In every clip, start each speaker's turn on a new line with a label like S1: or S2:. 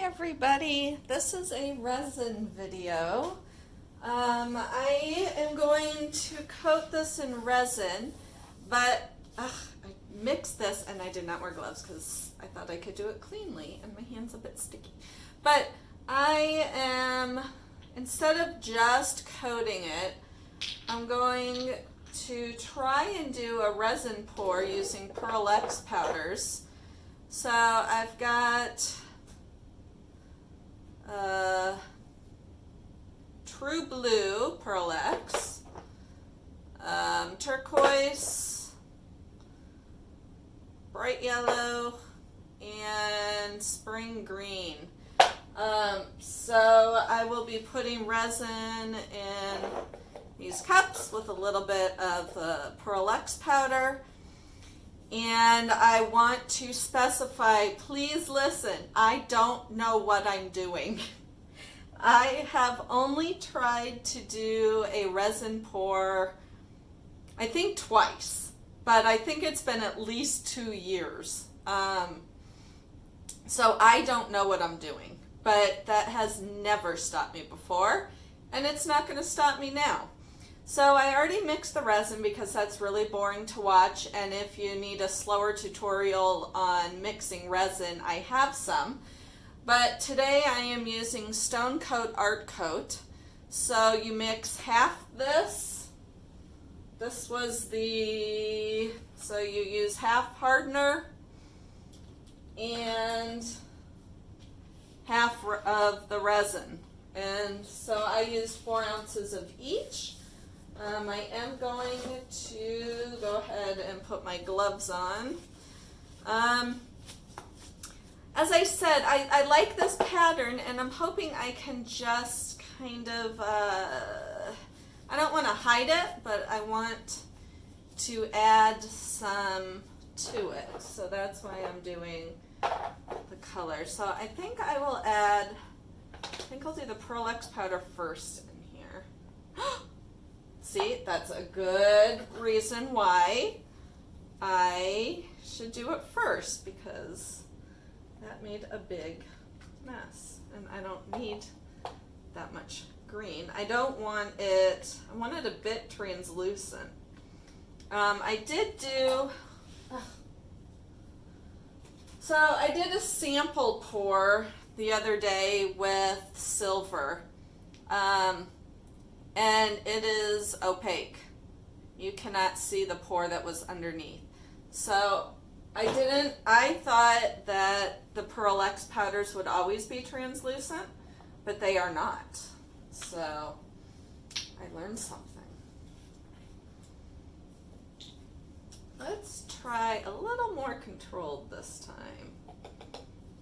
S1: Everybody, this is a resin video. I am going to coat this in resin, but I mixed this and I did not wear gloves because I thought I could do it cleanly and my hand's a bit sticky. But I am, instead of just coating it, I'm going to try and do a resin pour using Pearl X powders. So I've got True Blue Pearl X, turquoise, bright yellow, and spring green. So I will be putting resin in these cups with a little bit of the Pearl X powder. And I want to specify, please listen, I don't know what I'm doing. I have only tried to do a resin pour, I think twice, but I think it's been at least 2 years. So I don't know what I'm doing, but that has never stopped me before, and it's not going to stop me now. So I already mixed the resin because that's really boring to watch, and if you need a slower tutorial on mixing resin, I have some. But today I am using Stone Coat Art Coat. So you mix half this. This was the, so you use half hardener and half of the resin. And so I used 4 ounces of each. I am going to go ahead and put my gloves on. As I said, I like this pattern, and I'm hoping I can just kind of, I don't want to hide it, but I want to add some to it. So that's why I'm doing the color. So I think I will add, I think I'll do the Pearl X powder first in here. See, that's a good reason why I should do it first, because that made a big mess and I don't need that much green. I don't want it, I want it a bit translucent. I did do, so I did a sample pour the other day with silver. And it is opaque. You cannot see the pour that was underneath. So I thought that the Pearl X powders would always be translucent, but they are not. So I learned something. Let's try a little more controlled this time.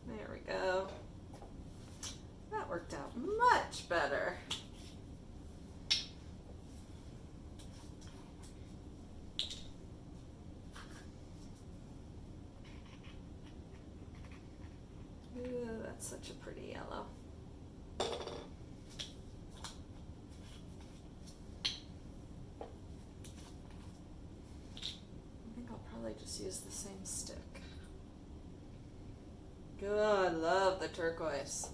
S1: There we go. That worked out much better. Ooh, that's such a pretty yellow. I think I'll probably just use the same stick. Good, I love the turquoise.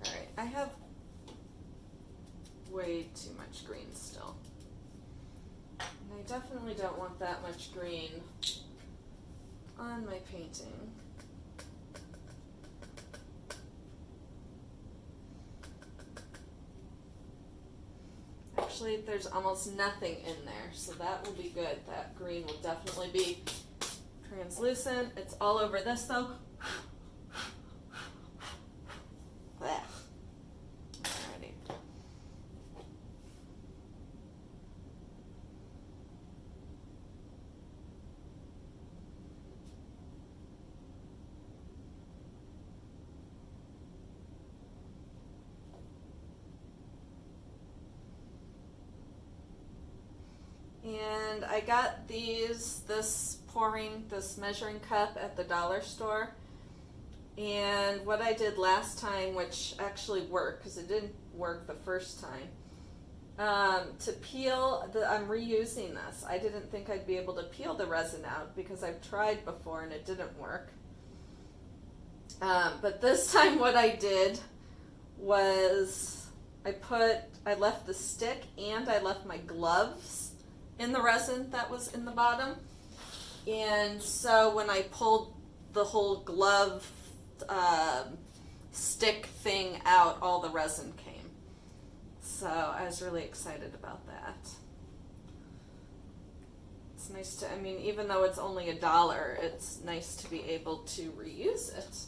S1: Alright, I have way too much green still. And I definitely don't want that much green on my painting. Actually, there's almost nothing in there, so that will be good. That green will definitely be translucent. It's all over this though. Blech. Alrighty. And I got this measuring cup at the dollar store. And what I did last time, which actually worked because it didn't work the first time, to peel, I'm reusing this. I didn't think I'd be able to peel the resin out because I've tried before and it didn't work. But this time what I did was I left the stick and I left my gloves in the resin that was in the bottom. And so when I pulled the whole glove stick thing out, all the resin came. So I was really excited about that. It's nice to, I mean, even though it's only $1, it's nice to be able to reuse it.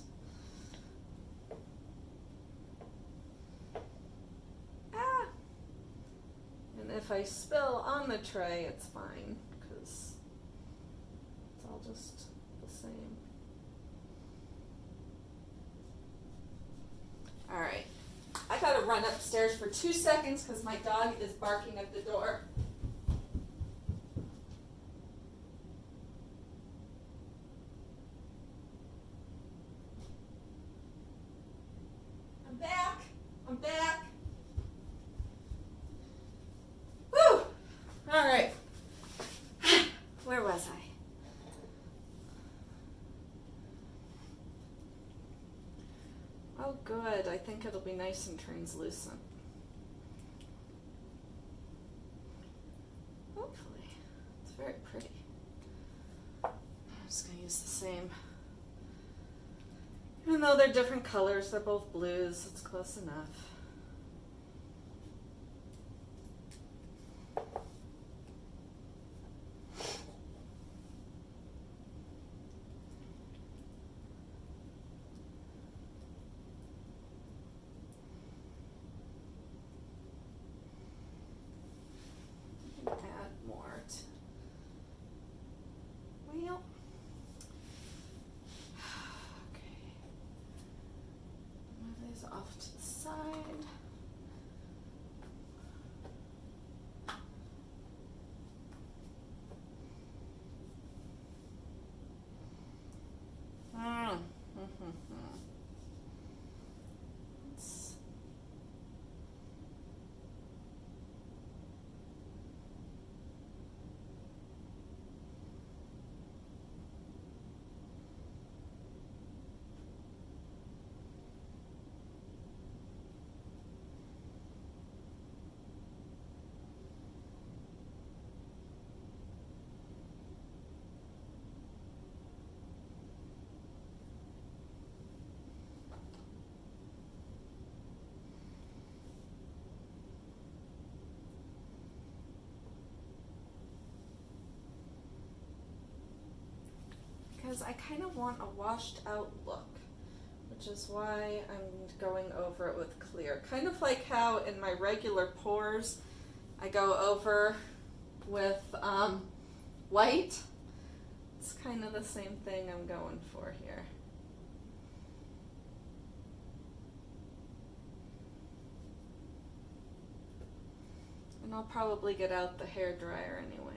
S1: And if I spill on the tray, it's fine, because it's all just the same. All right, I gotta run upstairs for 2 seconds because my dog is barking at the door. I'm back. Whew. All right. Where was I? Oh, good. I think it'll be nice and translucent. Hopefully. It's very pretty. I'm just going to use the same. Even though they're different colors, they're both blues, it's close enough. Add more to wheel. Okay. Move these off to the side. Because I kind of want a washed out look, which is why I'm going over it with clear. Kind of like how in my regular pours I go over with white. It's kind of the same thing I'm going for here. And I'll probably get out the hairdryer anyways.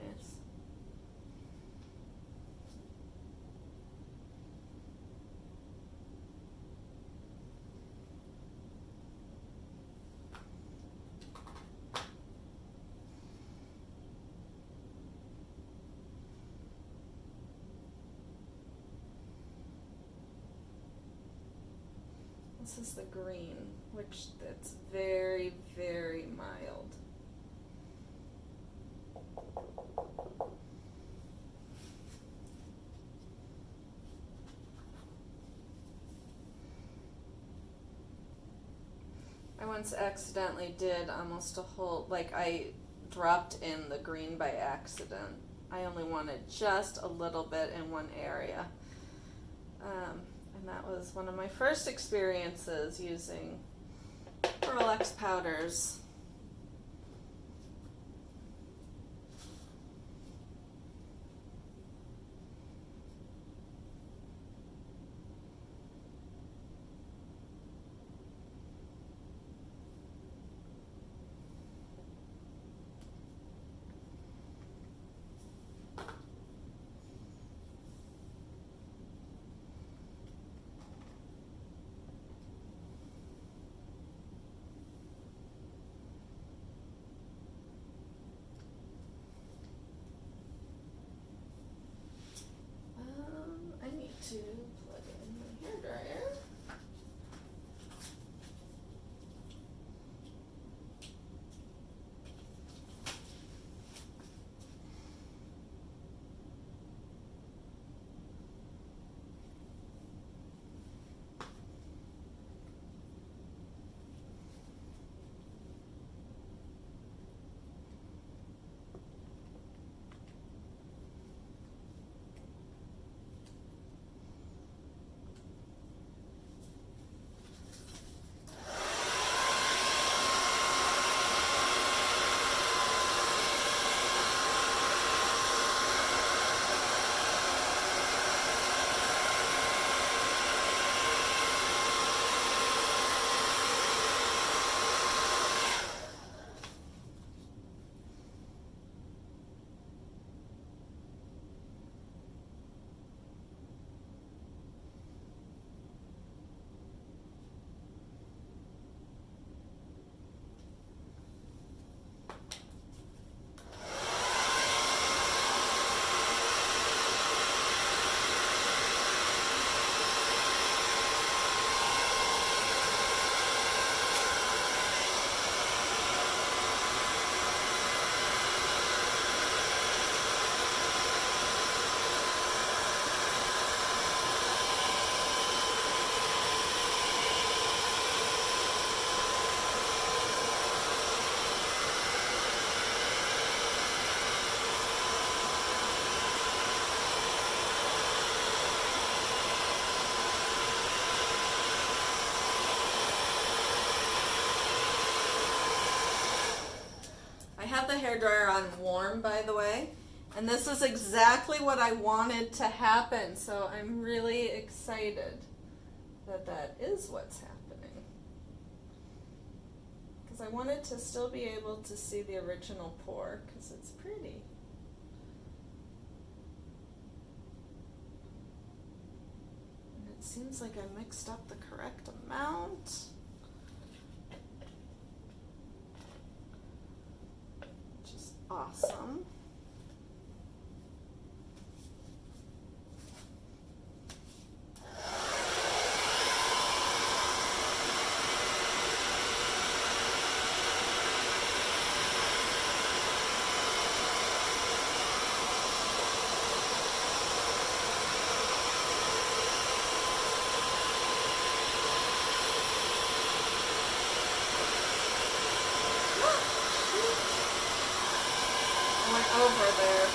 S1: This is the green, which that's very, very mild. I once accidentally did almost a whole, like I dropped in the green by accident. I only wanted just a little bit in one area. And that was one of my first experiences using Acrylic powders. have the hairdryer on warm, by the way, and this is exactly what I wanted to happen, so I'm really excited that that is what's happening. Because I wanted to still be able to see the original pour, because it's pretty. And it seems like I mixed up the correct amount. Which is awesome. Over there.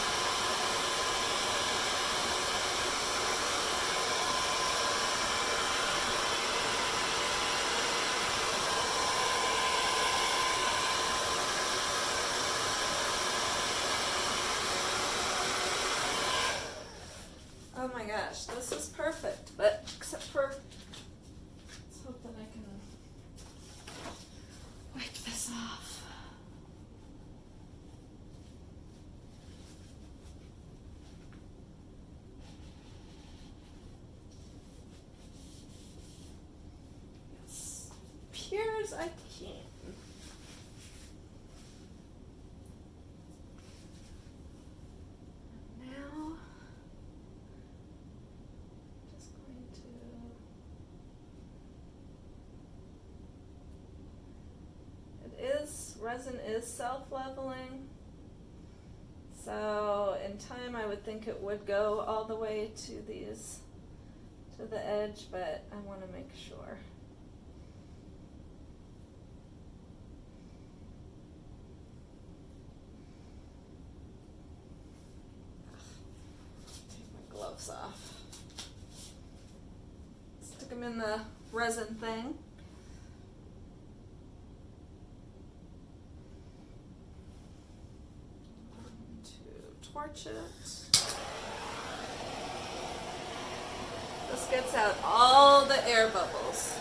S1: Oh my gosh, this is perfect, but except for, let's hope that I can wipe this off. Pure as I can. Now, just going to, resin is self-leveling, so in time I would think it would go all the way to the edge, but I want to make sure. Off. Stick them in the resin thing. To torch it. This gets out all the air bubbles.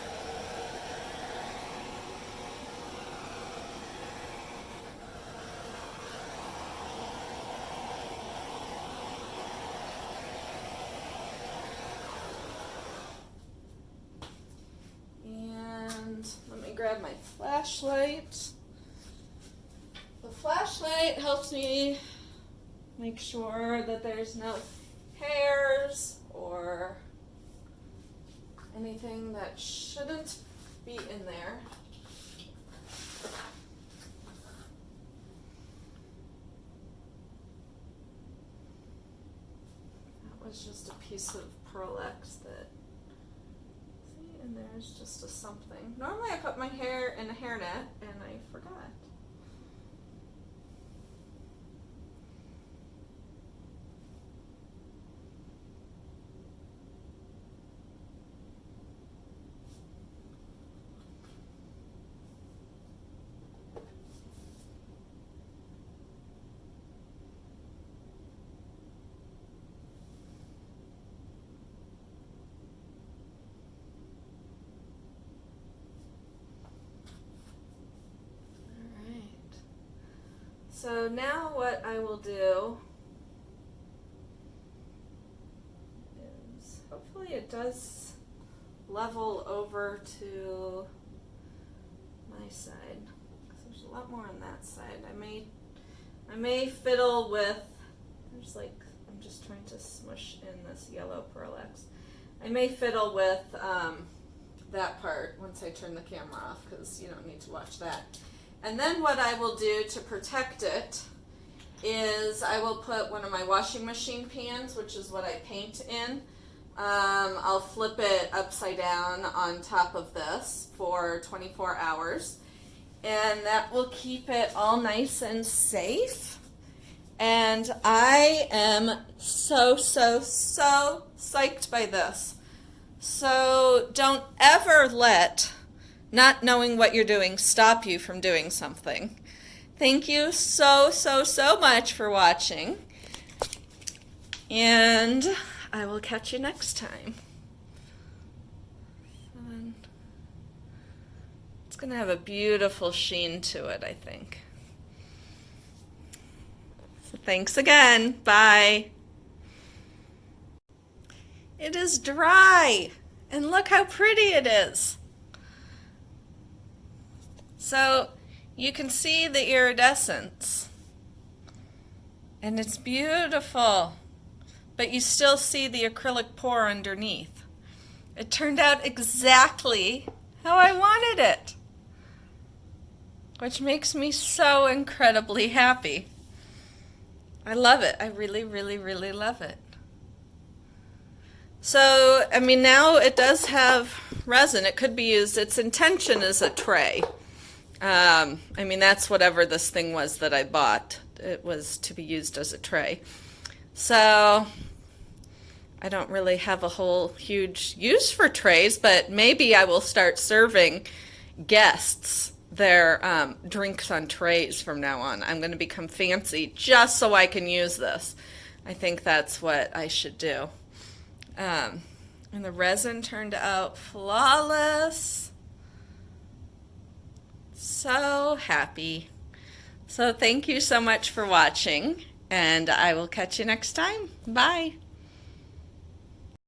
S1: Grab my flashlight. The flashlight helps me make sure that there's no hairs or anything that shouldn't be in there. That was just a piece of Pearl-Ex that, and there's just a something. Normally I put my hair in a hairnet and I forgot. So now what I will do is, hopefully it does level over to my side, because there's a lot more on that side. I may fiddle with, there's like, I'm just trying to smush in this yellow Pearl-Ex. I may fiddle with that part once I turn the camera off, because you don't need to watch that. And then what I will do to protect it is I will put one of my washing machine pans, which is what I paint in. I'll flip it upside down on top of this for 24 hours. And that will keep it all nice and safe. And I am so psyched by this. So don't ever let not knowing what you're doing stop you from doing something. Thank you so, so, so much for watching. And I will catch you next time. It's going to have a beautiful sheen to it, I think. So thanks again. Bye. It is dry, and look how pretty it is. So you can see the iridescence, and it's beautiful, but you still see the acrylic pour underneath. It turned out exactly how I wanted it, which makes me so incredibly happy. I love it. I really, really, really love it. So, I mean, now it does have resin. It could be used, its intention is a tray. I mean, that's whatever this thing was that I bought. It was to be used as a tray. So, I don't really have a whole huge use for trays, but maybe I will start serving guests their drinks on trays from now on. I'm going to become fancy just so I can use this. I think that's what I should do. And the resin turned out flawless. So happy. So thank you so much for watching, and I will catch you next time. Bye.